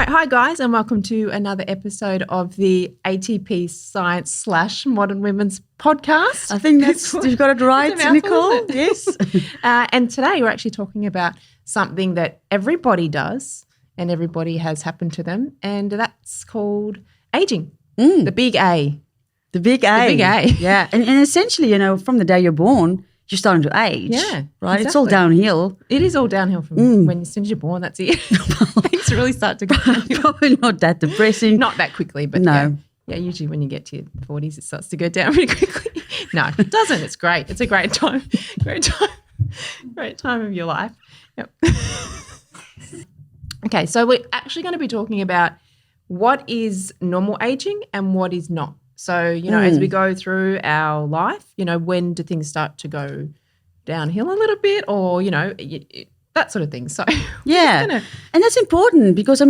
right, hi guys, and welcome to another episode of the ATP Science / Modern Women's podcast. I think you've got it right, Nicole. Yes. And today we're actually talking about something that everybody does and everybody has happened to them, and that's called aging. The big A. The big A. The big A. Yeah. And essentially, from the day you're born, you're starting to age. Yeah. Right? Exactly. It's all downhill. It is all downhill from as soon as you're born, that's it. Things really start to go downhill. Probably not that depressing. Not that quickly, but no. Yeah, usually when you get to your 40s, it starts to go down pretty quickly. No, it doesn't. It's great. It's a great time. Great time of your life. Yep. Okay, so we're actually going to be talking about what is normal aging and what is not. So, as we go through our life, when do things start to go downhill a little bit or, that sort of thing. So, yeah. And that's important because,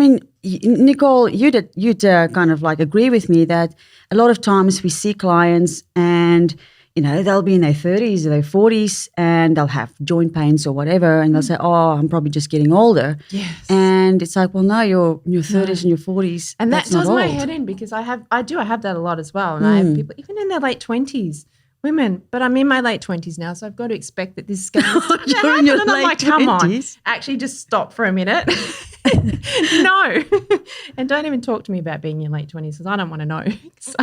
Nicole, you'd kind of like agree with me that a lot of times we see clients and, they'll be in their 30s or their 40s and they'll have joint pains or whatever and they'll say, oh, I'm probably just getting older. Yes. And it's like, well, no, you're in your 30s and your 40s. And that does my old. head in because I have that a lot as well. And I have people, even in their late 20s, women, but I'm in my late 20s now, so I've got to expect that this is going to happen. You're in your and late I'm like, come 20s? on, actually just stop for a minute. No. And don't even talk to me about being in your late 20s because I don't want to know. So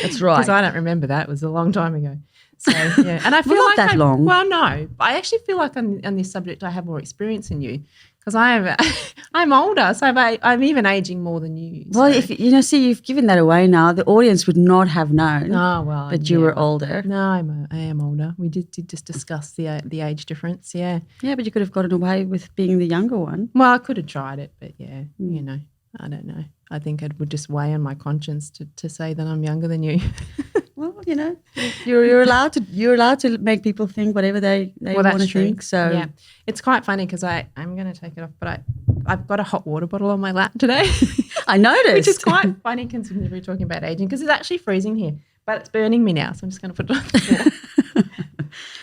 that's right. Because I don't remember that. It was a long time ago. So, yeah. And I feel not like that long. Well, no. I actually feel like on this subject I have more experience than you because I'm older, so I'm even aging more than you. So. Well, if you've given that away now, the audience would not have known that you were older. No, I am older. We did just discuss the age difference, yeah. Yeah, but you could have gotten away with being the younger one. Well, I could have tried it, but yeah, I don't know. I think it would just weigh on my conscience to say that I'm younger than you. Well, you're allowed to make people think whatever they want to think. So yeah, it's quite funny because I'm going to take it off, but I've got a hot water bottle on my lap today. I noticed, which is quite funny considering we're talking about aging because it's actually freezing here, but it's burning me now, so I'm just going to put it on the floor.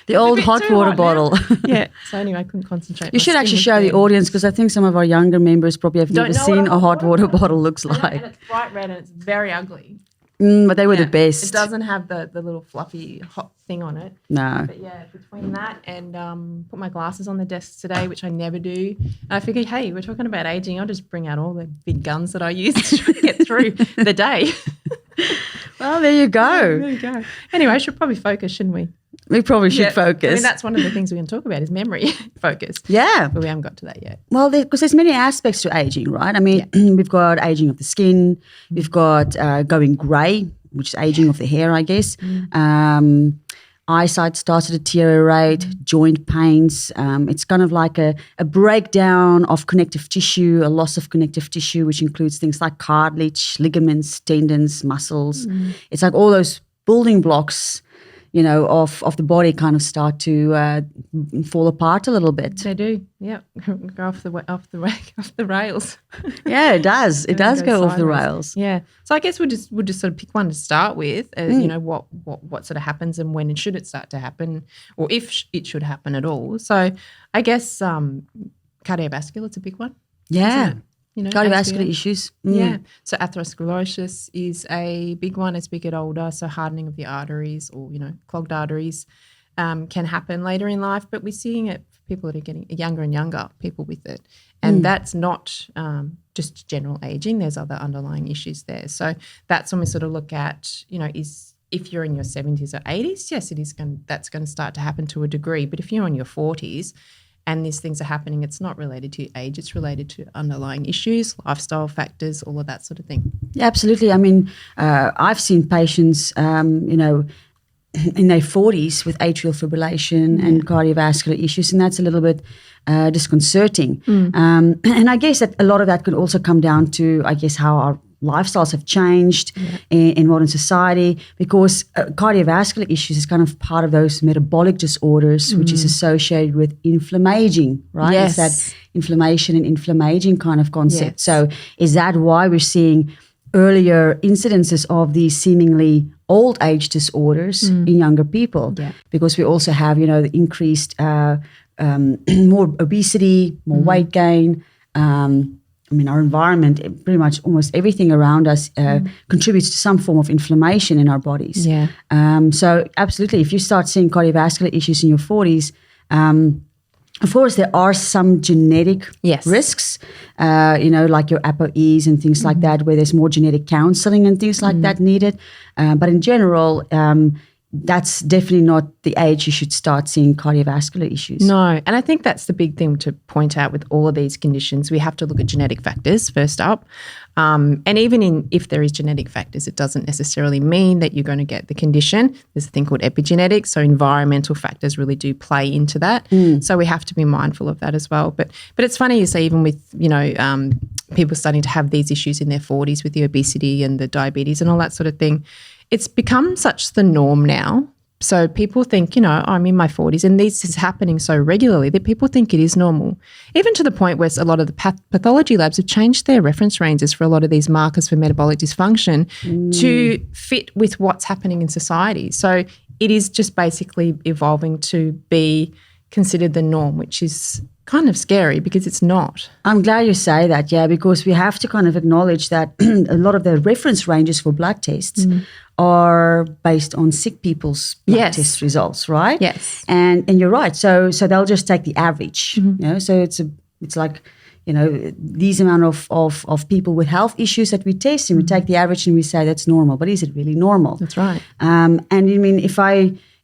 The old hot water bottle. Yeah. So anyway, I couldn't concentrate. You should actually show the audience because I think some of our younger members probably have never seen a hot water bottle looks like. And it's bright red and it's very ugly. But they were the best. It doesn't have the little fluffy hot thing on it. No. But yeah, between that and put my glasses on the desk today, which I never do. And I figured, hey, we're talking about aging. I'll just bring out all the big guns that I use to try to get through the day. Well, there you go. There you go. Anyway, I should probably focus, shouldn't we? We probably should focus. That's one of the things we're going to talk about is memory focus. Yeah. But we haven't got to that yet. Well, because there's many aspects to aging, right? We've got aging of the skin. We've got going grey, which is aging of the hair, I guess. Eyesight starts to deteriorate, joint pains. It's kind of like a breakdown of connective tissue, a loss of connective tissue, which includes things like cartilage, ligaments, tendons, muscles. It's like all those building blocks of the body kind of start to fall apart a little bit. They do, yeah. Go off the rails. Yeah, it does. It does go off the rails. Yeah. So I guess we'll just sort of pick one to start with. What sort of happens and when should it start to happen, or if it should happen at all. So I guess cardiovascular is a big one. Yeah. Cardiovascular issues. Yeah. So atherosclerosis is a big one as we get older. So hardening of the arteries or, clogged arteries can happen later in life. But we're seeing it for people that are getting younger and younger, people with it. And that's not just general aging. There's other underlying issues there. So that's when we sort of look at, if you're in your 70s or 80s, yes, that's going to start to happen to a degree. But if you're in your 40s, and these things are happening, it's not related to age, it's related to underlying issues, lifestyle factors, all of that sort of thing. Yeah, absolutely. I've seen patients, in their 40s with atrial fibrillation and cardiovascular issues, and that's a little bit disconcerting. And I guess that a lot of that could also come down to, how our lifestyles have changed in modern society, because cardiovascular issues is kind of part of those metabolic disorders, which is associated with inflammaging, right? Yes. It's that inflammation and inflammaging kind of concept. Yes. So is that why we're seeing earlier incidences of these seemingly old age disorders in younger people? Yeah. Because we also have, the increased more obesity, more weight gain, our environment, pretty much almost everything around us contributes to some form of inflammation in our bodies. Yeah. So absolutely, if you start seeing cardiovascular issues in your 40s, of course, there are some genetic risks, like your ApoEs and things like that, where there's more genetic counseling and things like that needed. But in general, that's definitely not the age you should start seeing cardiovascular issues. No, and I think that's the big thing to point out with all of these conditions. We have to look at genetic factors first up. And even if there is genetic factors, it doesn't necessarily mean that you're going to get the condition. There's a thing called epigenetics, so environmental factors really do play into that. So we have to be mindful of that as well. But it's funny you say even with, people starting to have these issues in their 40s with the obesity and the diabetes and all that sort of thing, it's become such the norm now. So people think, I'm in my 40s and this is happening so regularly that people think it is normal, even to the point where a lot of the pathology labs have changed their reference ranges for a lot of these markers for metabolic dysfunction to fit with what's happening in society. So it is just basically evolving to be considered the norm, which is kind of scary because it's not. I'm glad you say that, because we have to kind of acknowledge that a lot of the reference ranges for blood tests are based on sick people's blood test results, right? Yes. And you're right. So they'll just take the average. So it's like, these amount of people with health issues that we test, and we take the average and we say that's normal. But is it really normal? That's right. And I mean,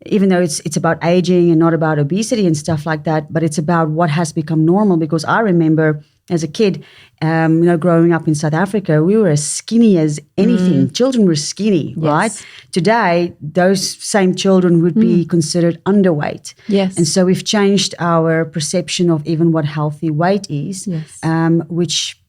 even though it's about aging and not about obesity and stuff like that, but it's about what has become normal. Because I remember as a kid, growing up in South Africa, we were as skinny as anything. Children were skinny, right? Today, those same children would be considered underweight. Yes. And so we've changed our perception of even what healthy weight is, which,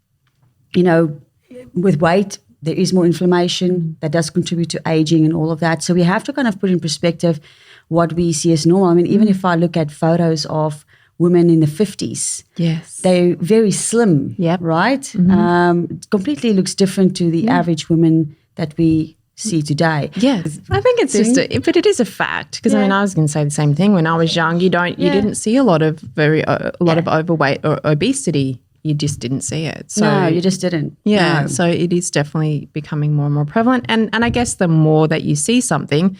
with weight, there is more inflammation that does contribute to aging and all of that. So we have to kind of put in perspective what we see as normal. I mean, even if I look at photos of women in the 50s, they're very slim, right? Completely looks different to the average women that we see today. Yes, I think it's but it is a fact because I was going to say the same thing. When I was young, you didn't see a lot of of overweight or obesity. You just didn't see it. So, no, you just didn't. Yeah, no. So it is definitely becoming more and more prevalent. And I guess the more that you see something,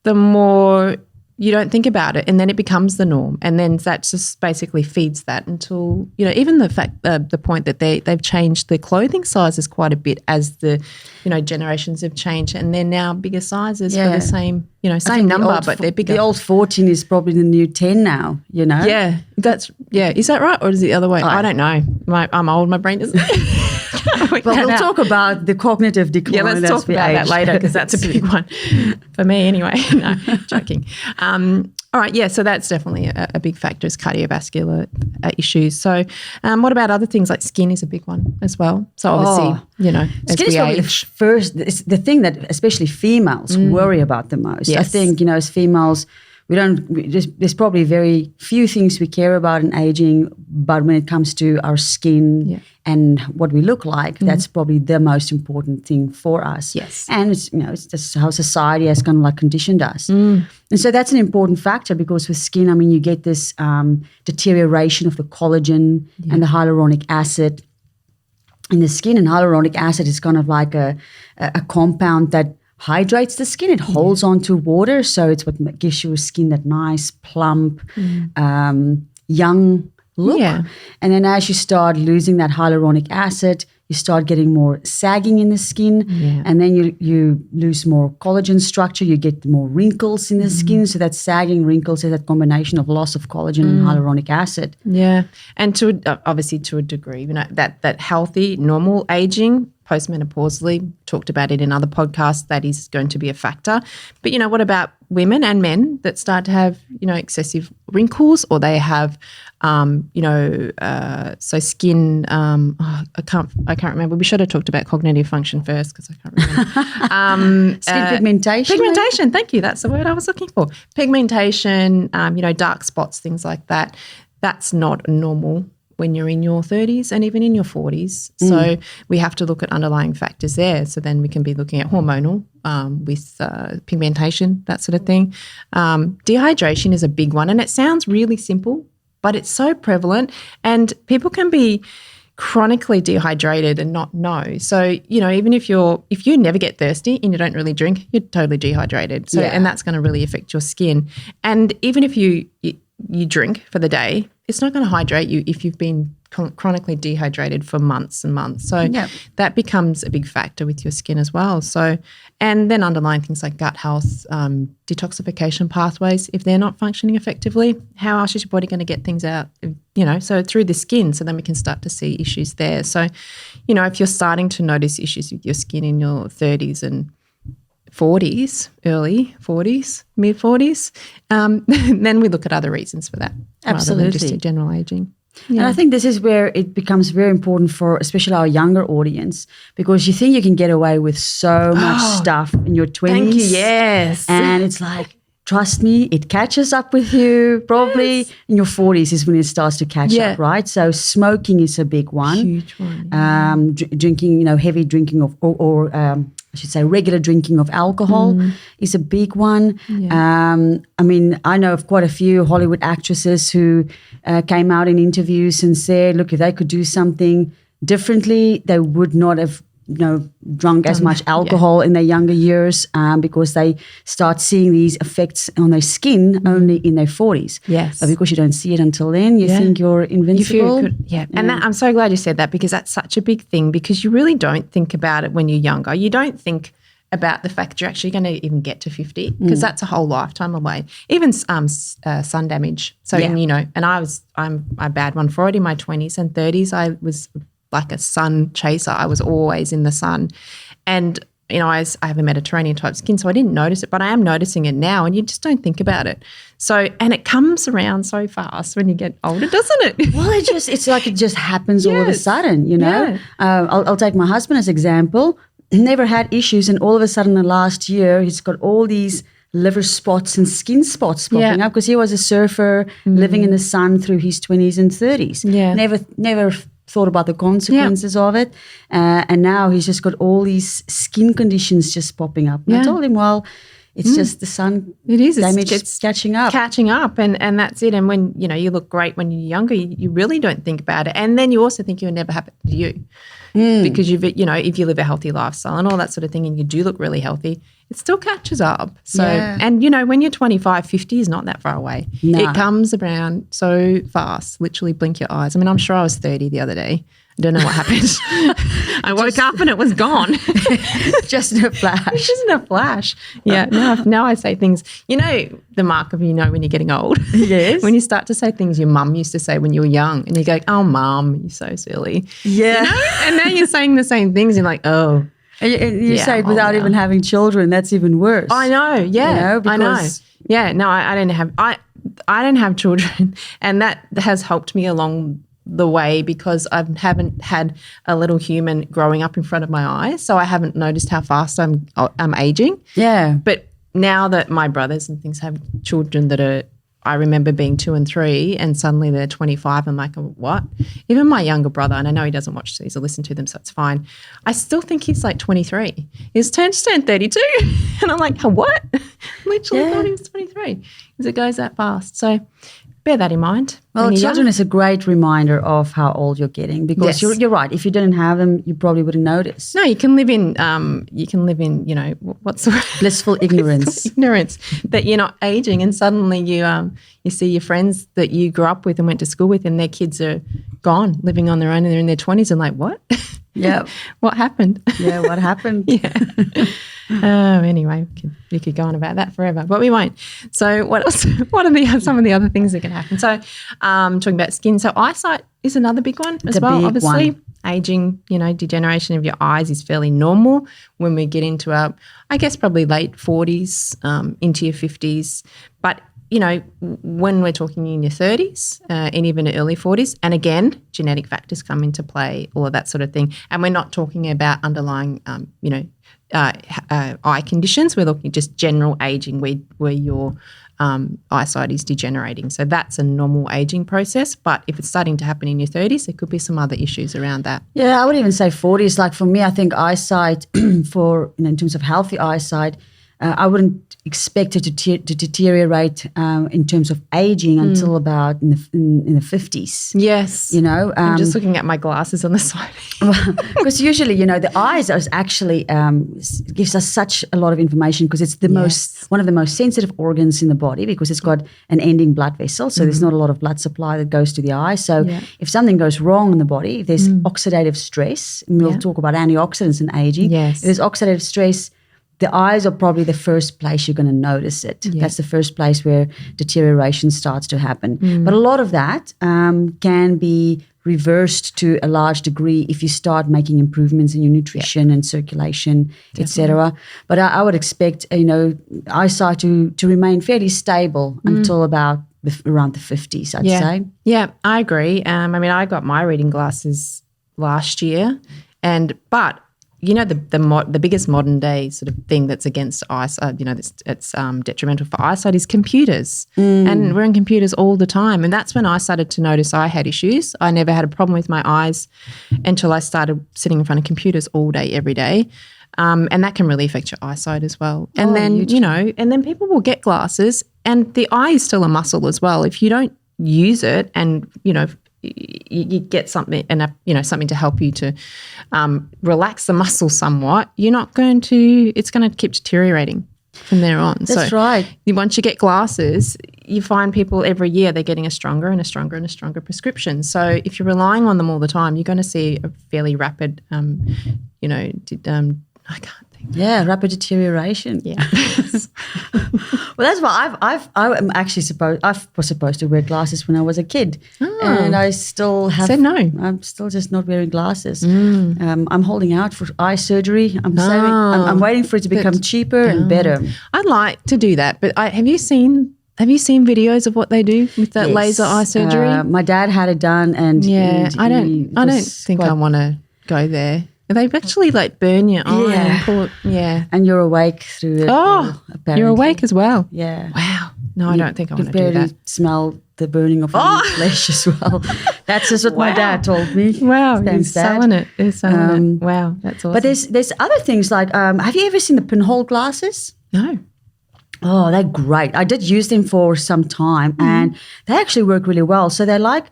the more you don't think about it, and then it becomes the norm. And then that just basically feeds that until, even the fact, the point that they've changed the clothing sizes quite a bit as the, generations have changed, and they're now bigger sizes for the same, same number, but they're bigger. The old 14 is probably the new 10 now, Yeah, is that right? Or is it the other way? I don't know. I'm old, my brain doesn't. Well, we'll talk about the cognitive decline. Yeah, let's talk about that later because that's a big one for me anyway. No, joking. All right, so that's definitely a big factor is cardiovascular issues. So what about other things like skin is a big one as well? So obviously, as skin we is age. It's the thing that especially females worry about the most. Yes. I think, as females, there's probably very few things we care about in aging, but when it comes to our skin and what we look like, that's probably the most important thing for us. Yes. And it's just how society has kind of like conditioned us. And so that's an important factor because with skin, I mean, you get this deterioration of the collagen and the hyaluronic acid in the skin. And hyaluronic acid is kind of like a compound that hydrates the skin. It holds on to water, so it's what gives you a skin that nice, plump, young look. Yeah. And then as you start losing that hyaluronic acid, you start getting more sagging in the skin, and then you lose more collagen structure. You get more wrinkles in the skin. So that sagging, wrinkles is that combination of loss of collagen and hyaluronic acid. Yeah, and obviously to a degree, that healthy, normal aging postmenopausally, talked about it in other podcasts, that is going to be a factor. But, what about women and men that start to have, excessive wrinkles, or they have, so skin, I can't remember. We should have talked about cognitive function first because I can't remember. Skin pigmentation. Pigmentation, thank you. That's the word I was looking for. Pigmentation, dark spots, things like that. That's not normal when you're in your 30s and even in your 40s. So we have to look at underlying factors there. So then we can be looking at hormonal with pigmentation, that sort of thing. Dehydration is a big one, and it sounds really simple, but it's so prevalent, and people can be chronically dehydrated and not know. So, even if you never get thirsty and you don't really drink, you're totally dehydrated. So, and that's going to really affect your skin. And even if you drink for the day, it's not going to hydrate you if you've been chronically dehydrated for months and months. So that becomes a big factor with your skin as well. So, and then underlying things like gut health, detoxification pathways, if they're not functioning effectively, how else is your body going to get things out, so through the skin. So then we can start to see issues there. So, if you're starting to notice issues with your skin in your 30s and 40s, early 40s, mid 40s, then we look at other reasons for that. Absolutely. Rather than just a general aging. Yeah. And I think this is where it becomes very important for especially our younger audience, because you think you can get away with so much stuff in your 20s. Thank you, yes. And it's like, trust me, it catches up with you. Probably in your 40s is when it starts to catch up, right? So smoking is a big one. Huge one. Drinking, heavy drinking of, or I should say regular drinking of alcohol is a big one. Yeah. I know of quite a few Hollywood actresses who came out in interviews and said, look, if they could do something differently, they would not have drunk as much alcohol in their younger years, because they start seeing these effects on their skin only in their 40s. Yes. But because you don't see it until then, you think you're invincible. And I'm so glad you said that, because that's such a big thing, because you really don't think about it when you're younger. You don't think about the fact that you're actually going to even get to 50, because that's a whole lifetime away. Even sun damage. So, and I'm a bad one for it in my 20s and 30s. I was like a sun chaser. I was always in the sun. And, I have a Mediterranean type skin, so I didn't notice it, but I am noticing it now, and you just don't think about it. So, and it comes around so fast when you get older, doesn't it? Well, it's like it just happens all of a sudden, I'll take my husband as example. He never had issues, and all of a sudden the last year he's got all these liver spots and skin spots popping up, because he was a surfer living in the sun through his 20s and 30s. Yeah. Never thought about the consequences of it. And now he's just got all these skin conditions just popping up. And I told him, well, it's just the sun damage. It's catching up. Catching up, and that's it. And when, you look great when you're younger, you really don't think about it. And then you also think it will never happen to you. Because if you live a healthy lifestyle and all that sort of thing, and you do look really healthy, it still catches up. So, and when you're 25, 50 is not that far away. No. It comes around so fast, literally blink your eyes. I mean, I'm sure I was 30 the other day. I don't know what happened. I woke up and it was gone. Just in a flash. Just in a flash. Yeah. Now I say things, the mark of when you're getting old. Yes. When you start to say things your mum used to say when you were young, and you go, oh, Mum, you're so silly. Yeah. And now you're saying the same things. You're like, oh. And you say it without even having children. That's even worse. I know. Yeah. I know. Yeah. No, I don't have children, and that has helped me along the way, because I haven't had a little human growing up in front of my eyes, so I haven't noticed how fast I'm aging. Yeah. But now that my brothers and things have children that I remember being 2 and 3, and suddenly they're 25, I'm like, what? Even my younger brother, and I know he doesn't watch these or listen to them, so it's fine. I still think he's like 23. He's turned 32, and I'm like, what? Literally thought he was 23, because it goes that fast. So bear that in mind. Well, children is a great reminder of how old you're getting, because you're right. If you didn't have them, you probably wouldn't notice. No, you can live in what's the word? Blissful ignorance. Blissful ignorance that you're not aging, and suddenly you see your friends that you grew up with and went to school with, and their kids are gone, living on their own, and they're in their 20s, and like, what? Yeah. What happened? Yeah, what happened? Yeah. Anyway, we could go on about that forever, but we won't. So what else? What are some of the other things that can happen? So talking about skin. So eyesight is another big one as well, obviously. Aging, degeneration of your eyes is fairly normal when we get into our, I guess, probably late 40s, into your 50s. But when we're talking in your 30s and even early 40s, and again, genetic factors come into play, all of that sort of thing. And we're not talking about underlying, eye conditions. We're looking at just general aging where your eyesight is degenerating. So that's a normal aging process. But if it's starting to happen in your 30s, there could be some other issues around that. Yeah, I would even say 40s. Like for me, I think eyesight in terms of healthy eyesight, I wouldn't expect it to deteriorate in terms of aging until about in the 50s. Yes. You know, I'm just looking at my glasses on the side. because usually, you know, the eyes is actually gives us such a lot of information because it's one of the most sensitive organs in the body because it's got an ending blood vessel. So there's not a lot of blood supply that goes to the eye. So if something goes wrong in the body, if there's oxidative stress, and we'll talk about antioxidants and aging. Yes. If there's oxidative stress, the eyes are probably the first place you're going to notice it. Yeah. That's the first place where deterioration starts to happen. But a lot of that can be reversed to a large degree if you start making improvements in your nutrition and circulation, etc. But I would expect, you know, eyesight to remain fairly stable until about around the 50s, I'd say. Yeah, I agree. I mean, I got my reading glasses last year, but you know, the biggest modern day sort of thing that's against eyesight, you know, it's detrimental for eyesight is computers. And we're on computers all the time. And that's when I started to notice I had issues. I never had a problem with my eyes until I started sitting in front of computers all day, every day. And that can really affect your eyesight as well. And then, you know, and then people will get glasses and the eye is still a muscle as well. If you don't use it and, you know, you get something and something to help you to relax the muscle somewhat, it's going to keep deteriorating from there on. That's right. Once you get glasses, you find people every year they're getting a stronger and a stronger and a stronger prescription. So if you're relying on them all the time, you're going to see a fairly rapid, I can't think. Yeah, rapid deterioration. Yeah. Well, that's why I'm actually I was supposed to wear glasses when I was a kid, and I still have said no. I'm still just not wearing glasses. I'm holding out for eye surgery. I'm waiting for it to become cheaper and better. I'd like to do that, but have you seen videos of what they do with that laser eye surgery? My dad had it done, and I don't think I want to go there. They actually like burn your eye and pull it. Yeah. And you're awake through it. Oh, you're awake as well. Yeah. Wow. No, I don't think I want to do that. You can smell the burning of your flesh as well. That's just what my dad told me. Wow. He's selling it. He's selling it. Wow. That's awesome. But there's other things like, have you ever seen the pinhole glasses? No. Oh, they're great. I did use them for some time and they actually work really well. So they're like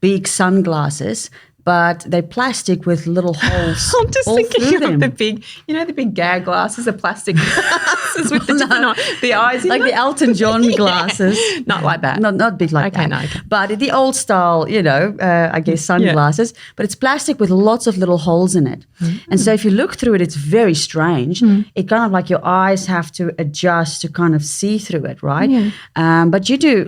big sunglasses, but they're plastic with little holes. I'm just thinking of the big gag glasses, the plastic glasses with the eyes in like them. the Elton John glasses. Not like that. Not big like that. Okay. But the old style, I guess sunglasses, but it's plastic with lots of little holes in it. And so if you look through it, it's very strange. It kind of like your eyes have to adjust to kind of see through it, right? Yeah. But you do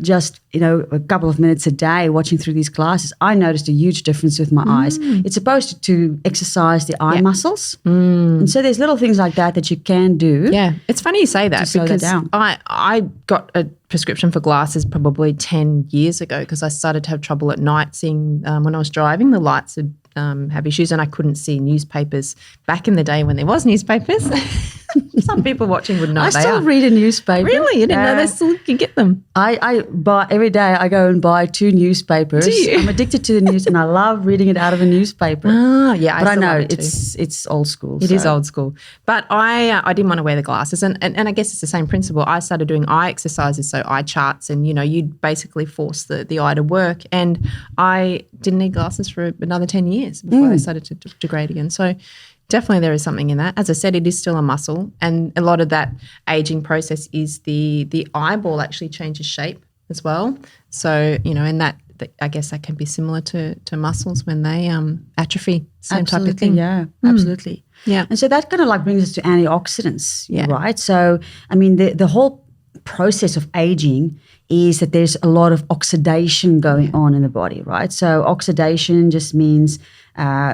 just a couple of minutes a day watching through these glasses, I noticed a huge difference with my eyes. It's supposed to exercise the eye muscles. And so there's little things like that you can do. Yeah. It's funny you say that because I got a prescription for glasses probably 10 years ago because I started to have trouble at night seeing when I was driving, the lights would have issues and I couldn't see newspapers back in the day when there was newspapers. Some people watching would know I they still are. read a newspaper. Really? You didn't know they still can get them? I buy every day. I go and buy 2 newspapers. Do you? I'm addicted to the news, and I love reading it out of a newspaper. Yeah. But I know it's old school. It is old school. But I didn't want to wear the glasses, and I guess it's the same principle. I started doing eye exercises, so eye charts, and you'd basically force the eye to work. And I didn't need glasses for another 10 years before they started to degrade again. So definitely there is something in that. As I said, it is still a muscle, and a lot of that aging process is the eyeball actually changes shape as well. So, and that I guess that can be similar to muscles when they atrophy, same type of thing. Yeah, absolutely. Yeah. And so that kind of like brings us to antioxidants, right? So, I mean, the whole process of aging is that there's a lot of oxidation going on in the body, right? So oxidation just means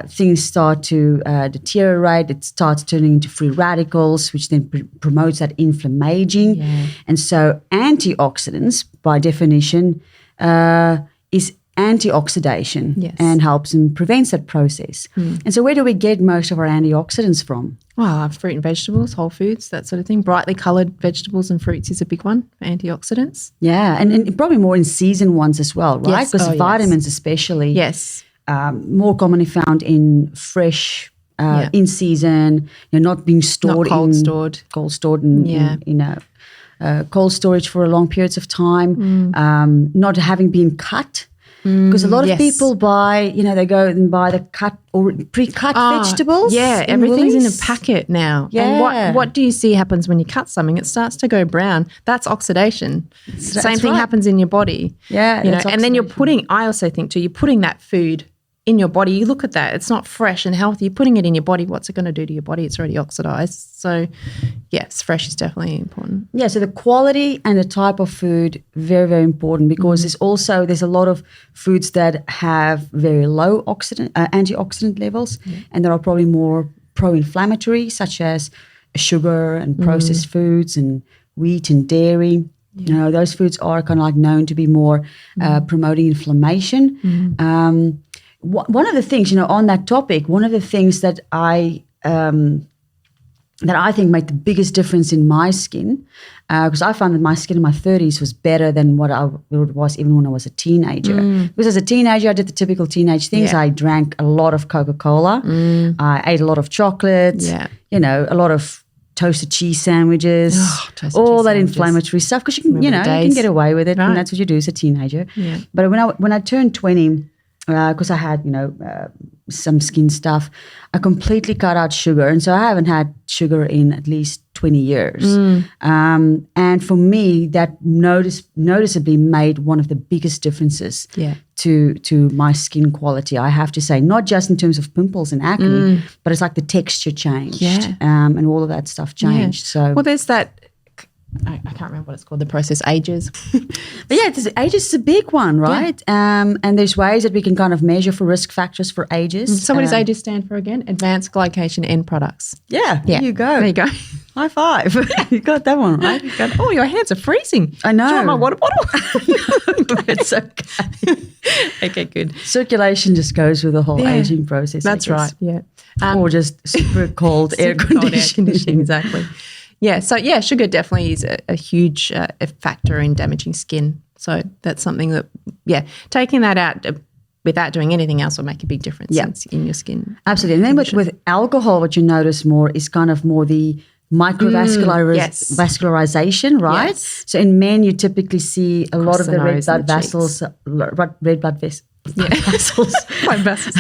things start to deteriorate. It starts turning into free radicals, which then promotes that inflammation. Yeah. And so antioxidants, by definition, is antioxidation and helps and prevents that process. And so where do we get most of our antioxidants from? Well, fruit and vegetables, whole foods, that sort of thing. Brightly coloured vegetables and fruits is a big one for antioxidants. Yeah, and probably more in season ones as well, right? Because vitamins especially. Yes. More commonly found in fresh in season, not being stored, Not cold stored. cold stored in cold storage for long periods of time, not having been cut. Because a lot of people buy, they go and buy the cut or pre-cut vegetables. Yeah, everything's in a packet now. Yeah. And what do you see happens when you cut something? It starts to go brown. That's oxidation. Same thing happens in your body. Yeah, and then I also think too, you're putting that food in your body. You look at that, it's not fresh and healthy. You're putting it in your body. What's it going to do to your body? It's already oxidized. So, yes, fresh is definitely important. Yeah, so the quality and the type of food, very, very important, because there's a lot of foods that have very low antioxidant levels, and that are probably more pro-inflammatory, such as sugar and processed foods and wheat and dairy. Those foods are kind of like known to be more promoting inflammation. One of the things, on that topic, one of the things that I think made the biggest difference in my skin, because I found that my skin in my 30s was better than what it was even when I was a teenager. Because as a teenager, I did the typical teenage things. I drank a lot of Coca-Cola. I ate a lot of chocolate. A lot of toasted cheese sandwiches, all that inflammatory stuff. Because you can get away with it, and that's what you do as a teenager. Yeah. But when I turned 20. Because I had, some skin stuff, I completely cut out sugar. And so I haven't had sugar in at least 20 years. And for me, that noticeably made one of the biggest differences to my skin quality, I have to say. Not just in terms of pimples and acne, but it's like the texture changed and all of that stuff changed. So, well, there's that. I can't remember what it's called, the process ages. But ages is a big one, right? Yeah. And there's ways that we can kind of measure for risk factors for ages. So what does ages stand for again? Advanced glycation end products. Yeah, there you go. There you go. High five. You got that one right. Oh, your hands are freezing. I know. Do you want my water bottle? It's okay. Okay, good. Circulation just goes with the whole aging process. That's right, yeah. Or just super cold air conditioning. Exactly. Yeah, so sugar definitely is a huge factor in damaging skin. So that's something that, taking that out without doing anything else will make a big difference in your skin. Absolutely. And then with alcohol, what you notice more is kind of more the vascularization, right? Yes. So in men, you typically see a lot of the red blood vessels, vessels. Like vessels.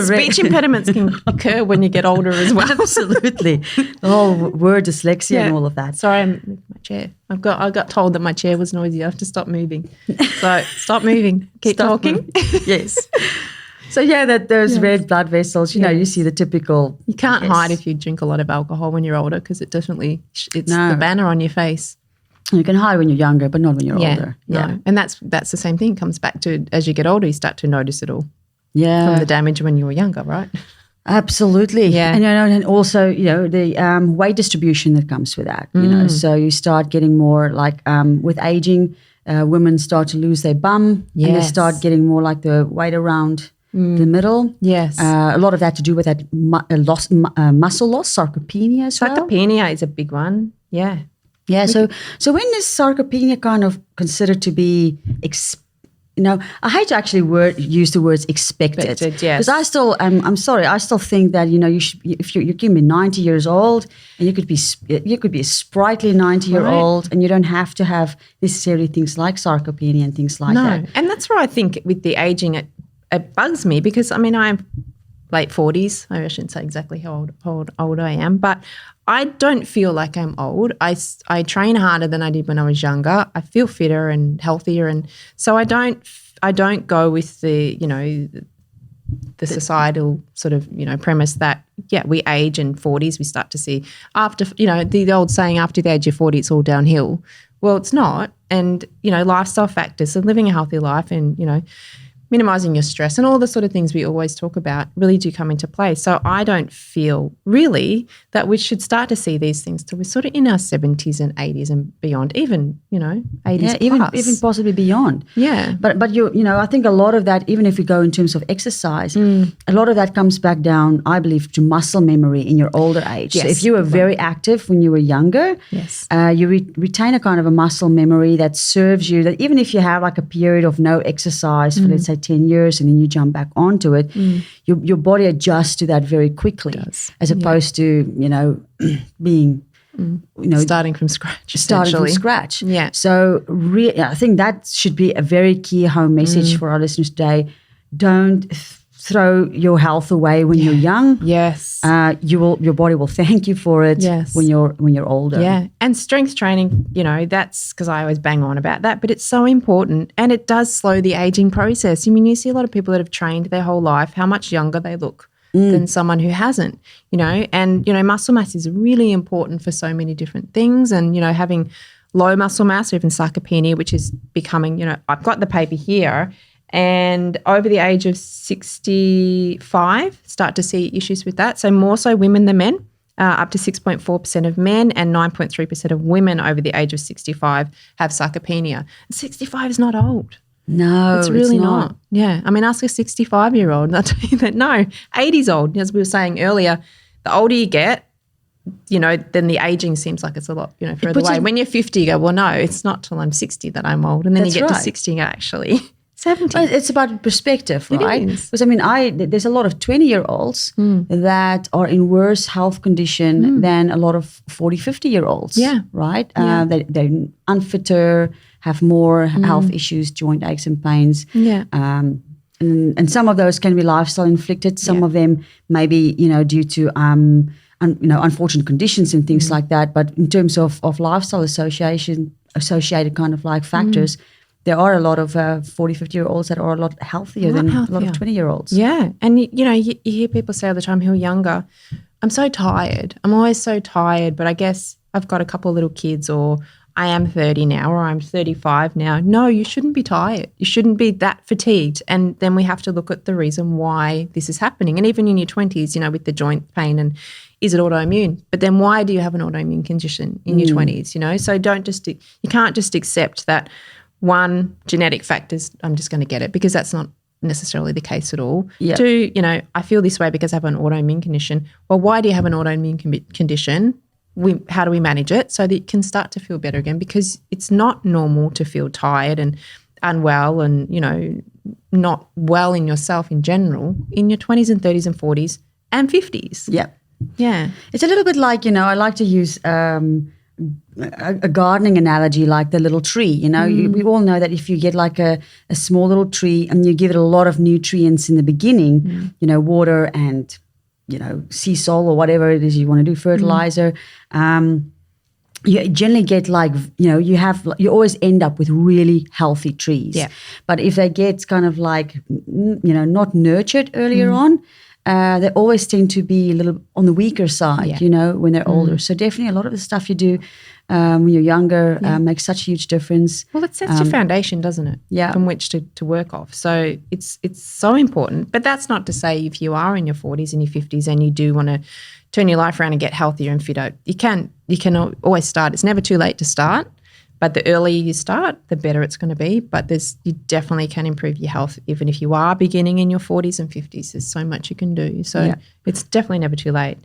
Speech impediments can occur when you get older as well. Absolutely. The whole word dyslexia and all of that. Sorry, I'm moving my chair. I got told that my chair was noisy. I have to stop moving. So stop moving. Keep talking. Yes. So that those red blood vessels, you see the typical. You can't hide if you drink a lot of alcohol when you're older, because it's the banner on your face. You can hide when you're younger, but not when you're older. No. And that's the same thing. It comes back to, as you get older, you start to notice it all. Yeah. From the damage when you were younger, right? Absolutely. Yeah. And also, the weight distribution that comes with that, So you start getting more like with aging, women start to lose their bum. Yes. And they start getting more like the weight around the middle. Yes. A lot of that to do with that muscle loss, sarcopenia as well. Sarcopenia is a big one. Yeah. Yeah, so when is sarcopenia kind of considered to be, I hate to actually use the words expected. Yes. Because I still, I'm sorry, I still think that, you should, if you can be 90 years old and you could be a sprightly 90-year-old and you don't have to have necessarily things like sarcopenia and things like that. And that's where I think with the aging, it bugs me, because, I'm late 40s. I shouldn't say exactly how old I am, but I don't feel like I'm old. I train harder than I did when I was younger. I feel fitter and healthier, and so I don't go with the the societal sort of premise that we age in 40s, we start to see after the old saying, after the age of 40 it's all downhill. Well, it's not, and lifestyle factors, so living a healthy life and minimizing your stress and all the sort of things we always talk about really do come into play. So I don't feel really that we should start to see these things till we're sort of in our 70s and 80s and beyond, even, 80s plus. Even possibly beyond. Yeah. But I think a lot of that, even if we go in terms of exercise, a lot of that comes back down, I believe, to muscle memory in your older age. Yes. So if you were very active when you were younger, yes. You retain a kind of a muscle memory that serves you, that even if you have like a period of no exercise for, let's say, 10 years and then you jump back onto it, your body adjusts to that very quickly, as opposed to, being, starting from scratch. Yeah. So I think that should be a very key home message for our listeners today. Don't throw your health away when you're young. Yes. Your body will thank you for it when you're older. Yeah. And strength training, that's because I always bang on about that, but it's so important and it does slow the aging process. I mean, you see a lot of people that have trained their whole life, how much younger they look than someone who hasn't, and, muscle mass is really important for so many different things. And, having low muscle mass or even sarcopenia, which is becoming, I've got the paper here, and over the age of 65, start to see issues with that. So more so women than men, up to 6.4% of men and 9.3% of women over the age of 65 have sarcopenia. 65 is not old. No, it's really not. Yeah. I mean, ask a 65-year-old and they'll tell you that, no, 80's old. As we were saying earlier, the older you get, then the aging seems like it's a lot, further away. When you're 50, you go, well, no, it's not till I'm 60 that I'm old. And then you get to 60 and go, actually, 70. Well, it's about perspective, right? It is. Because, there's a lot of 20-year-olds that are in worse health condition than a lot of 40, 50-year-olds. Yeah. Right? Yeah. They're unfitter, have more health issues, joint aches and pains. Yeah. And some of those can be lifestyle inflicted. Some of them maybe, due to unfortunate conditions and things like that. But in terms of lifestyle associated kind of like factors, there are a lot of 40, 50-year-olds that are a lot healthier than a lot of 20-year-olds. Yeah. And, you hear people say all the time who are younger, I'm so tired. I'm always so tired, but I guess I've got a couple of little kids, or I am 30 now, or I'm 35 now. No, you shouldn't be tired. You shouldn't be that fatigued. And then we have to look at the reason why this is happening. And even in your 20s, with the joint pain, and is it autoimmune? But then why do you have an autoimmune condition in your 20s, So you can't just accept that one, genetic factors, I'm just going to get it, because that's not necessarily the case at all. Yep. Two, I feel this way because I have an autoimmune condition. Well, why do you have an autoimmune condition? How do we manage it so that you can start to feel better again? Because it's not normal to feel tired and unwell and, not well in yourself in general in your 20s and 30s and 40s and 50s. Yeah. Yeah. It's a little bit like, I like to use a gardening analogy, like the little tree. We all know that if you get like a small little tree and you give it a lot of nutrients in the beginning, water and sea salt or whatever it is you want to do, fertilizer, you generally get like, you always end up with really healthy trees. Yeah. But if they get kind of like, not nurtured earlier on, they always tend to be a little on the weaker side, when they're older. So definitely a lot of the stuff you do when you're younger makes such a huge difference. Well, it sets your foundation, doesn't it? Yeah. From which to work off. So it's so important. But that's not to say if you are in your 40s and your 50s and you do want to turn your life around and get healthier and fitter, you can always start. It's never too late to start. But the earlier you start, the better it's going to be. But you definitely can improve your health even if you are beginning in your 40s and 50s. There's so much you can do. So it's definitely never too late.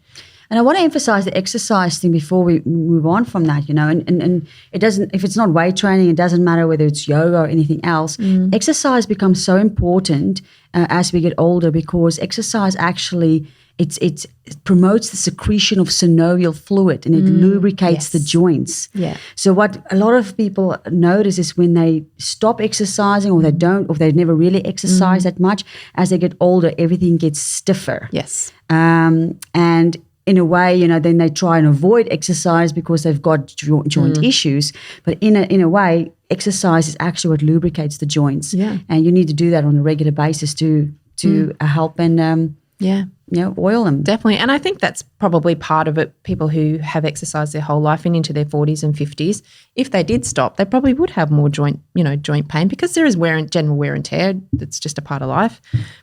And I want to emphasize the exercise thing before we move on from that, and it doesn't, if it's not weight training, it doesn't matter whether it's yoga or anything else. Exercise becomes so important as we get older, because exercise actually, it promotes the secretion of synovial fluid and it lubricates the joints. Yeah. So what a lot of people notice is when they stop exercising, or they've never really exercised that much, as they get older, everything gets stiffer. Yes. And in a way, then they try and avoid exercise because they've got joint issues. But in a way, exercise is actually what lubricates the joints. Yeah. And you need to do that on a regular basis to help and oil them. Definitely. And I think that's probably part of it. People who have exercised their whole life and into their 40s and 50s, if they did stop, they probably would have more joint pain, because there is general wear and tear. It's just a part of life.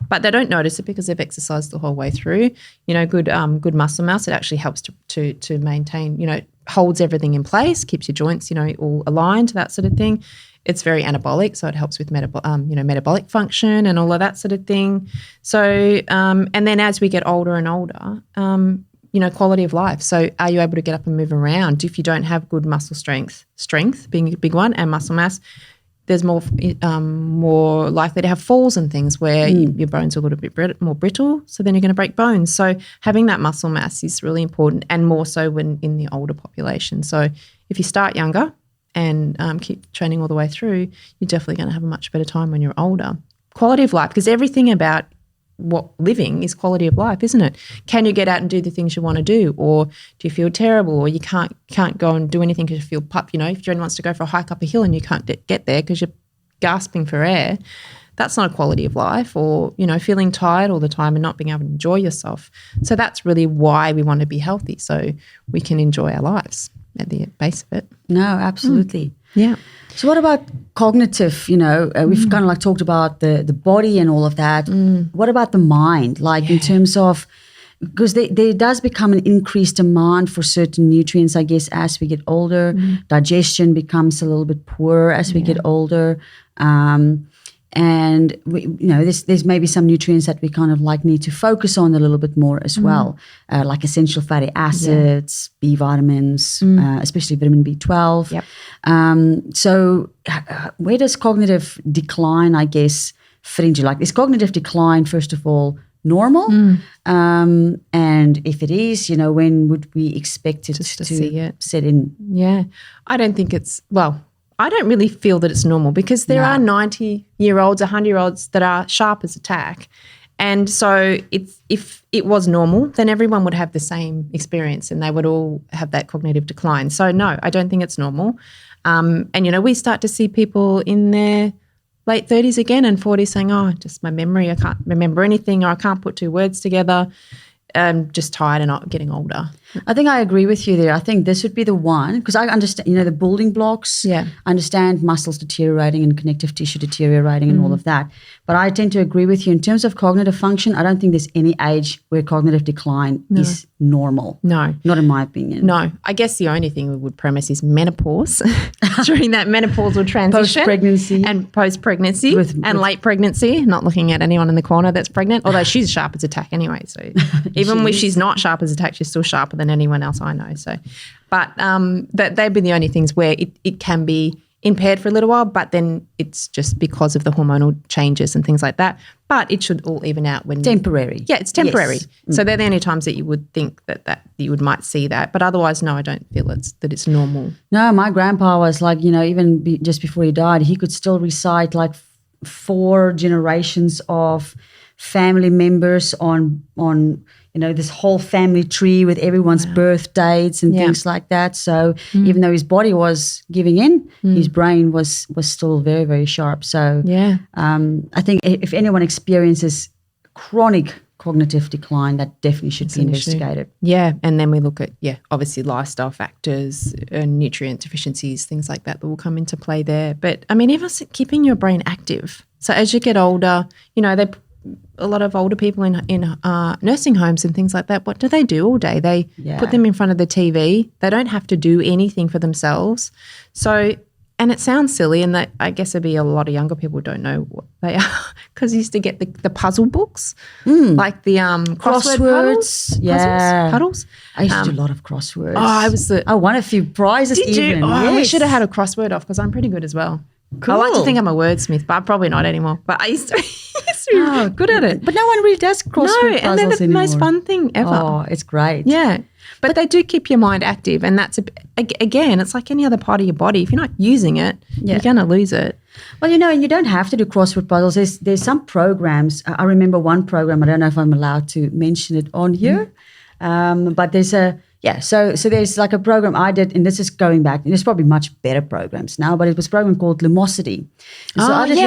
But they don't notice it because they've exercised the whole way through. Good muscle mass, it actually helps to maintain, holds everything in place, keeps your joints, all aligned, that sort of thing. It's very anabolic, so it helps with metabolic function and all of that sort of thing. So, and then as we get older and older, quality of life. So are you able to get up and move around? If you don't have good muscle strength being a big one, and muscle mass, there's more likely to have falls and things where your bones are a little bit more brittle, so then you're going to break bones. So having that muscle mass is really important, and more so when in the older population. So if you start younger and keep training all the way through, you're definitely going to have a much better time when you're older. Quality of life, because everything about what living is quality of life, isn't it? Can you get out and do the things you want to do, or do you feel terrible, or you can't go and do anything because you feel if Jen wants to go for a hike up a hill and you can't get there because you're gasping for air, that's not a quality of life. Or feeling tired all the time and not being able to enjoy yourself. So that's really why we want to be healthy, so we can enjoy our lives at the base of it. No, absolutely. Yeah. So what about cognitive? We've kind of like talked about the body and all of that. What about the mind? Like in terms of, because there does become an increased demand for certain nutrients, I guess, as we get older. Digestion becomes a little bit poorer as we get older. And there's maybe some nutrients that we kind of like need to focus on a little bit more as well, like essential fatty acids, B vitamins, especially vitamin B12. Yep. So where does cognitive decline, I guess, fit into? Like, is cognitive decline, first of all, normal? And if it is, when would we expect it to see it set in? Yeah. I don't think I don't really feel that it's normal, because there are 90-year-olds, 100-year-olds that are sharp as a tack. And so if it was normal, then everyone would have the same experience and they would all have that cognitive decline. So no, I don't think it's normal. And, we start to see people in their late 30s again and 40s saying, just my memory, I can't remember anything, or I can't put two words together. I'm just tired and not getting older. I think I agree with you there. I think this would be the one, because I understand, the building blocks. Yeah. I understand muscles deteriorating and connective tissue deteriorating and all of that. But I tend to agree with you in terms of cognitive function. I don't think there's any age where cognitive decline is normal. No. Not in my opinion. No. I guess the only thing we would premise is menopause during that menopausal transition. Post-pregnancy. And post-pregnancy and late pregnancy. Not looking at anyone in the corner that's pregnant, although she's sharp as a tack anyway. So even if she's not sharp as a tack, she's still sharper than anyone else I know. So, but they'd be the only things where it can be impaired for a little while, but then it's just because of the hormonal changes and things like that. But it should all even out when temporary. Yeah, it's temporary. Yes. So they're the only times that you would think that you might see that. But otherwise, no, I don't feel that it's normal. No, my grandpa was like, even just before he died, he could still recite like 4 generations of family members on this whole family tree with everyone's birth dates and things like that. So even though his body was giving in, his brain was still very, very sharp. So I think if anyone experiences chronic cognitive decline, that definitely should be investigated. Yeah, and then we look at, obviously lifestyle factors, nutrient deficiencies, things like that will come into play there. But, I mean, even keeping your brain active. So as you get older, a lot of older people in nursing homes and things like that, what do they do all day? They put them in front of the TV. They don't have to do anything for themselves. So, and it sounds silly, and that I guess there'd be a lot of younger people who don't know what they are, because you used to get the puzzle books, like the crosswords. Puddles. I used to do a lot of crosswords. I won a few prizes. Did even. you? Yes. We should have had a crossword off, because I'm pretty good as well. Cool. I like to think I'm a wordsmith, but I'm probably not anymore. But I used to be good at it. But no one really does crossword puzzles and they're the anymore. most fun thing ever. Oh, it's great. Yeah. But they do keep your mind active, and that's, again, it's like any other part of your body. If you're not using it, you're going to lose it. Well, and you don't have to do crossword puzzles. There's some programs. I remember one program, I don't know if I'm allowed to mention it on here, but there's so there's like a program I did, and this is going back, and there's probably much better programs now, but it was a program called Lumosity. So I did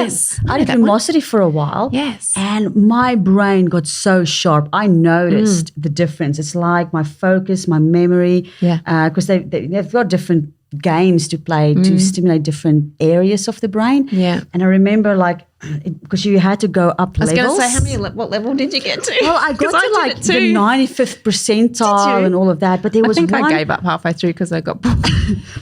Lumosity for a while. Yes. And my brain got so sharp. I noticed the difference. It's like my focus, my memory, because they've got different games to play to stimulate different areas of the brain. Yeah. And I remember like because you had to go up levels. I was going to say, what level did you get to? Well, I got to like the 95th percentile and all of that. But there was I gave up halfway through because I got bored.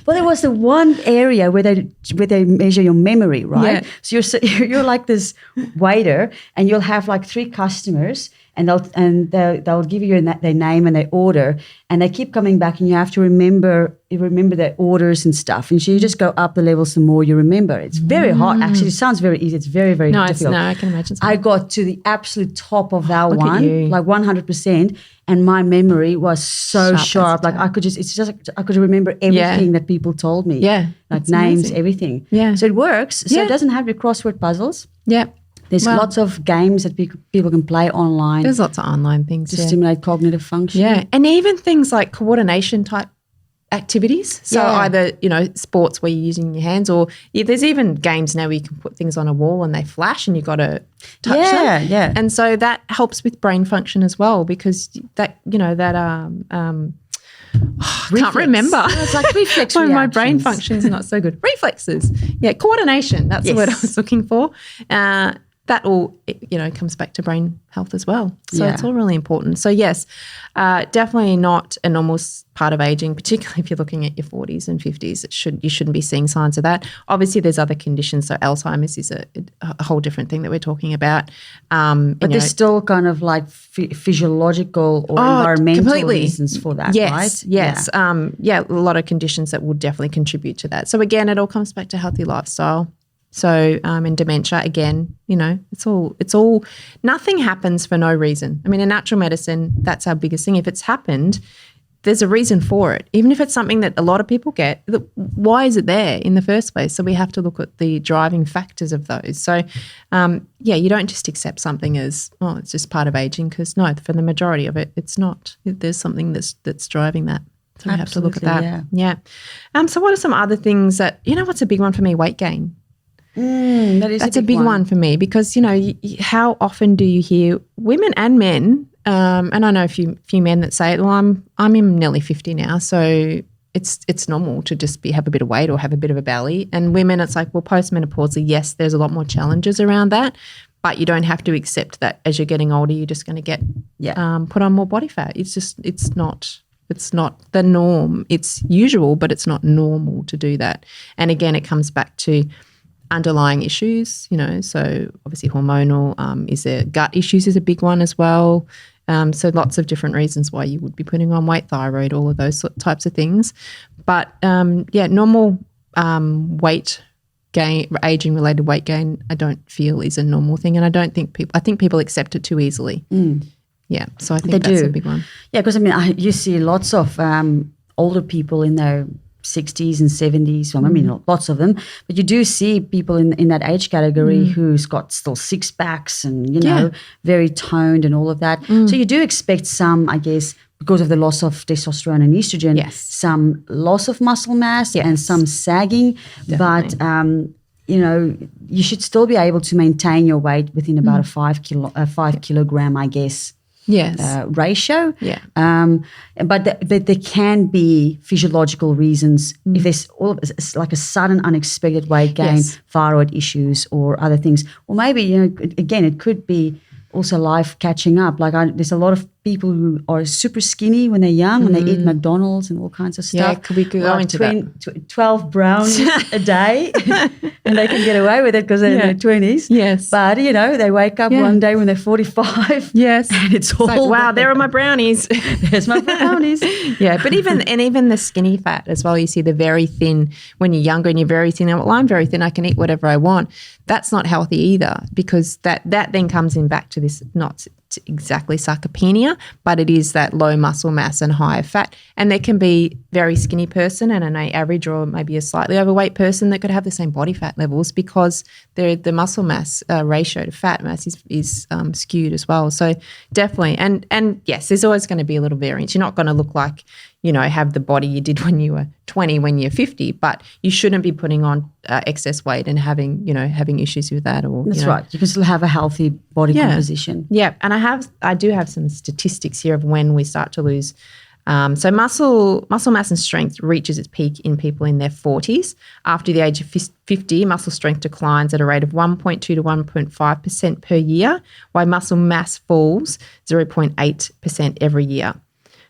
Well, there was the one area where they measure your memory, right? Yeah. So you're like this waiter, and you'll have like 3 customers, and they'll give you their name and their order, and they keep coming back, and you have to remember their orders and stuff. And so you just go up the levels the more you remember. It's very hard. Actually, it sounds very easy. It's very, very difficult. No, I can imagine. I got to the absolute top of that Look at you. like 100%, and my memory was so sharp. Like I could remember everything that people told me. Yeah, like names, amazing. Everything. Yeah. So it works. So it doesn't have your crossword puzzles. Yeah. There's lots of games that people can play online. There's lots of online things to stimulate cognitive function. Yeah, and even things like coordination type activities. So either, sports where you're using your hands, or there's even games now where you can put things on a wall and they flash and you've got to touch them. Yeah. And so that helps with brain function as well, because that, can't remember. It's like reflex My brain function's not so good. Reflexes. Yeah, coordination. That's the word I was looking for. That all, comes back to brain health as well. So it's all really important. So yes, definitely not a normal part of aging, particularly if you're looking at your 40s and 50s. You shouldn't be seeing signs of that. Obviously, there's other conditions. So Alzheimer's is a whole different thing that we're talking about. But there's still kind of like physiological or environmental reasons for that, right? Yes. A lot of conditions that will definitely contribute to that. So again, it all comes back to healthy lifestyle. So, and dementia, again, it's all, nothing happens for no reason. I mean, in natural medicine, that's our biggest thing. If it's happened, there's a reason for it. Even if it's something that a lot of people get, why is it there in the first place? So we have to look at the driving factors of those. So, you don't just accept something as, it's just part of aging, because no, for the majority of it, it's not. There's something that's driving that. So we have to look at that. Yeah. So what are some other things that, what's a big one for me? Weight gain. That's a big one for me, because how often do you hear women and men, and I know a few men that say, well, I'm in nearly 50 now, so it's normal to just have a bit of weight or have a bit of a belly. And women, it's like, well, postmenopausally, yes, there's a lot more challenges around that, but you don't have to accept that as you're getting older, you're just going to get put on more body fat. It's not the norm. It's usual, but it's not normal to do that. And again, it comes back to underlying issues, so obviously hormonal, is there gut issues is a big one as well. So lots of different reasons why you would be putting on weight, thyroid, all of those types of things. But normal weight gain, aging-related weight gain, I don't feel is a normal thing, and I think people accept it too easily. Yeah, so I think that's a big one. Yeah, because you see lots of older people in their 60s and 70s. Well, I mean, lots of them, but you do see people in that age category who's got still 6 packs and, very toned and all of that. So you do expect some, I guess, because of the loss of testosterone and estrogen, some loss of muscle mass and some sagging. Definitely. But, you should still be able to maintain your weight within about a 5 kilogram, I guess, ratio. Yeah. But there can be physiological reasons if there's like a sudden unexpected weight gain, thyroid issues or other things. Or maybe, again, it could be also life catching up. Like there's a lot of people who are super skinny when they're young, when they eat McDonald's and all kinds of stuff. Yeah, we could go into that. 12 brownies a day, and they can get away with it because they're in their 20s. Yes. But, they wake up one day when they're 45. Yes. And it's all like, wow, there are my brownies. There's my brownies. Yeah, but even the skinny fat as well, you see the very thin, when you're younger and you're very thin, well, I'm very thin, I can eat whatever I want. That's not healthy either, because that then comes in back to this, not exactly sarcopenia, but it is that low muscle mass and higher fat. And there can be very skinny person and an average or maybe a slightly overweight person that could have the same body fat levels, because the muscle mass ratio to fat mass is skewed as well. So definitely, and yes, there's always going to be a little variance. You're not going to look like, have the body you did when you were 20, when you're 50, but you shouldn't be putting on excess weight and having issues with that. Or that's right. You can still have a healthy body composition. Yeah, and I do have some statistics here of when we start to lose So muscle mass and strength reaches its peak in people in their 40s. After the age of 50, muscle strength declines at a rate of 1.2 to 1.5% per year, while muscle mass falls 0.8% every year.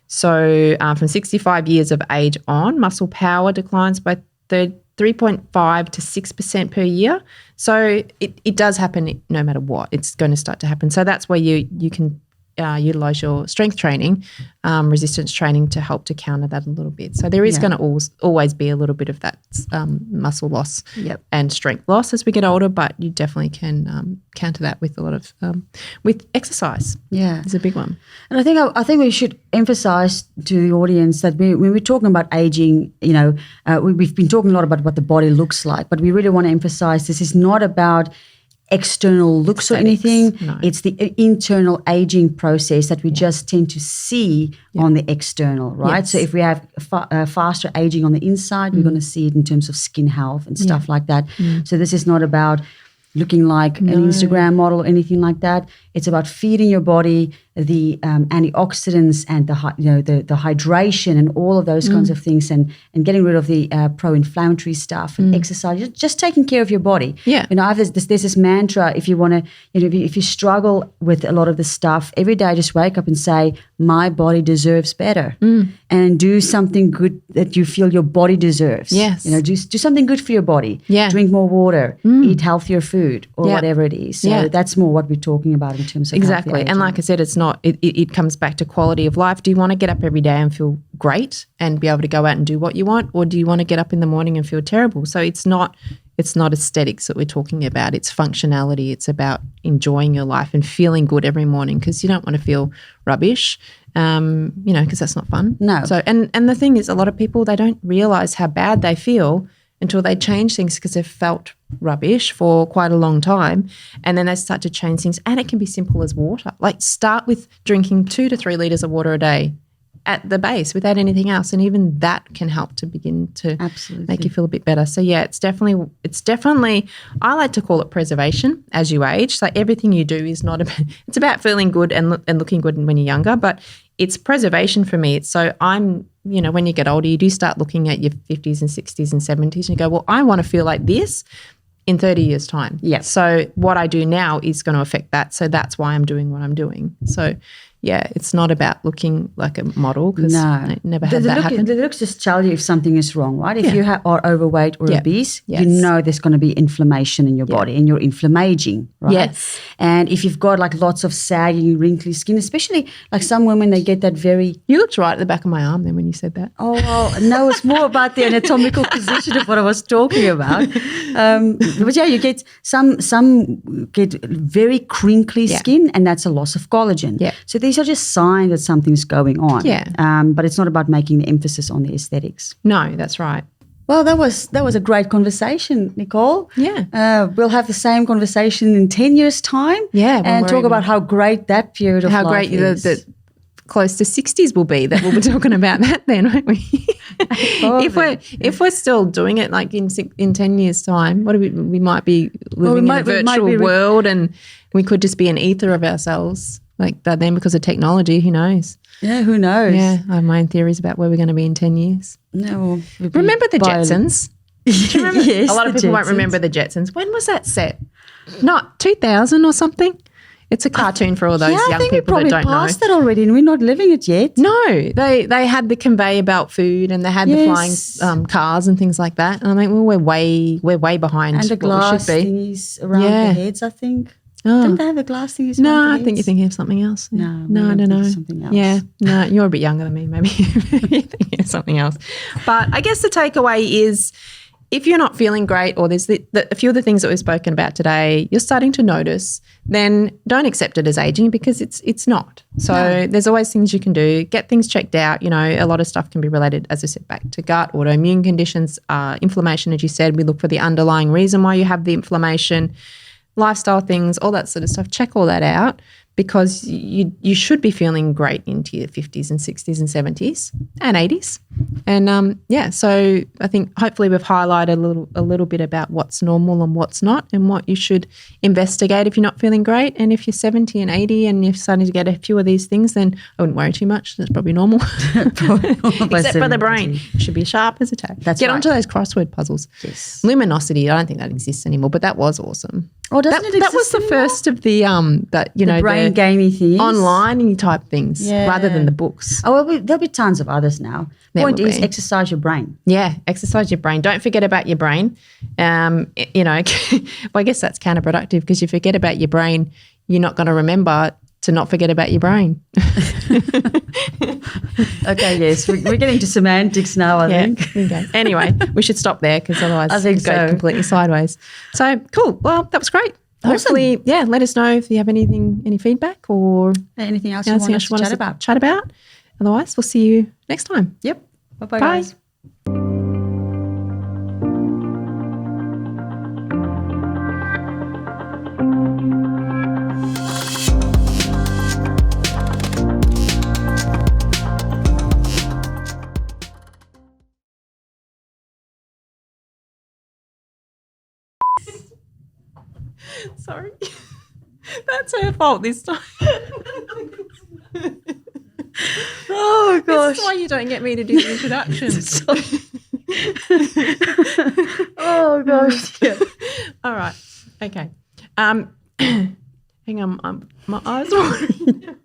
So from 65 years of age on, muscle power declines by 3.5 to 6% per year. So it does happen no matter what. It's going to start to happen. So that's where you can utilize your strength training, resistance training to help to counter that a little bit. So there is going to always be a little bit of that muscle loss and strength loss as we get older, but you definitely can counter that with a lot of with exercise. Yeah, it's a big one. And I think we should emphasize to the audience that when we're talking about aging, we've been talking a lot about what the body looks like, but we really want to emphasize this is not about external looks or anything. No. It's the internal aging process that we just tend to see on the external, right? Yes. So if we have faster aging on the inside, we're going to see it in terms of skin health and stuff like that. So this is not about looking like an Instagram model or anything like that. It's about feeding your body the antioxidants and the hydration and all of those kinds of things, and getting rid of the pro-inflammatory stuff and exercise. Just taking care of your body. Yeah. I have there's this mantra. If you want to, if you struggle with a lot of this stuff, every day just wake up and say, "My body deserves better," and do something good that you feel your body deserves. Yes. Do something good for your body. Yeah. Drink more water. Eat healthier food or whatever it is. So that's more what we're talking about in terms of exactly. healthy aging. And like I said, it's not. It comes back to quality of life. Do you want to get up every day and feel great and be able to go out and do what you want, or do you want to get up in the morning and feel terrible? So it's not aesthetics that we're talking about. It's functionality. It's about enjoying your life and feeling good every morning, because you don't want to feel rubbish, because that's not fun. No. So and the thing is, a lot of people, they don't realize how bad they feel until they change things, because they've felt rubbish for quite a long time, and then they start to change things. And it can be simple as water. Like, start with drinking 2 to 3 litres of water a day at the base without anything else, and even that can help to begin to make you feel a bit better. So yeah, it's definitely I like to call it preservation as you age. So everything you do is not about, it's about feeling good and looking good when you're younger, but it's preservation for me. So I'm, when you get older, you do start looking at your 50s and 60s and 70s and you go, well, I want to feel like this in 30 years' time. Yeah. So what I do now is going to affect that. So that's why I'm doing what I'm doing. So yeah, it's not about looking like a model, because I never had that happen. The looks just tell you if something is wrong, right? If you are overweight or obese, you know there's going to be inflammation in your body, and you're inflammaging, right? Yes. And if you've got like lots of sagging, wrinkly skin, especially like some women, they get that very... You looked right at the back of my arm then when you said that. Oh, well, no, it's more about the anatomical position of what I was talking about. But yeah, you get some get very crinkly skin, and that's a loss of collagen. Yeah. So these are just signs that something's going on. Yeah. But it's not about making the emphasis on the aesthetics. No, that's right. Well, that was a great conversation, Nicole. Yeah. We'll have the same conversation in 10 years' time. Yeah. And talk about how great that period of life is. How great the close to 60s will be, that we'll be talking about that then, won't we? if we're still doing it like in 10 years' time, what we might be living in a virtual world, and we could just be an ether of ourselves like that then, because of technology. Who knows? Yeah, who knows? Yeah, I have my own theories about where we're going to be in 10 years. No, remember the Jetsons? Do you remember? Yes, a lot of people won't remember the Jetsons. When was that set? Not 2000 or something? It's a cartoon for all those young people that don't know. I think we probably passed that already, and we're not living it yet. No, they had the conveyor belt food, and they had the flying cars and things like that. And I'm like, well, we're way behind. And the glass thingies around the heads, I think. Oh. Don't they have the glass things? No, I think you're thinking of something else. No, I don't know. Something else. Yeah, no, you're a bit younger than me. Maybe you're thinking of something else. But I guess the takeaway is, if you're not feeling great, or there's a few of the things that we've spoken about today, you're starting to notice, then don't accept it as aging, because it's not. So there's always things you can do. Get things checked out. A lot of stuff can be related, as I said, back to gut, autoimmune conditions, inflammation, as you said. We look for the underlying reason why you have the inflammation, lifestyle things, all that sort of stuff. Check all that out, because you should be feeling great into your 50s and 60s and 70s and 80s. And so I think hopefully we've highlighted a little bit about what's normal and what's not, and what you should investigate if you're not feeling great. And if you're 70 and 80 and you're starting to get a few of these things, then I wouldn't worry too much. That's probably normal. Except for the brain. It should be sharp as a tack. Get onto those crossword puzzles. Yes. Luminosity, I don't think that exists anymore, but that was awesome. Oh, doesn't it exist That was the anymore? first of the the brain gamey things. online type things rather than the books. Oh, well, there'll be tons of others now. Point is, exercise your brain. Yeah, exercise your brain. Don't forget about your brain. Well, I guess that's counterproductive, because you forget about your brain, you're not going to remember to not forget about your brain. Okay, yes, we're getting to semantics now, I think. Okay. Anyway, we should stop there, because otherwise I think it'll go so. completely sideways. So, cool. Well, that was great. Awesome. Hopefully, let us know if you have any feedback or Anything else you want us to chat about? Otherwise, we'll see you next time. Yep. Bye-bye, Bye. guys. Sorry. That's her fault this time. Oh, gosh. This is why you don't get me to do the introductions. Oh, gosh. Yeah. All right. Okay. Hang on. My eyes are watering.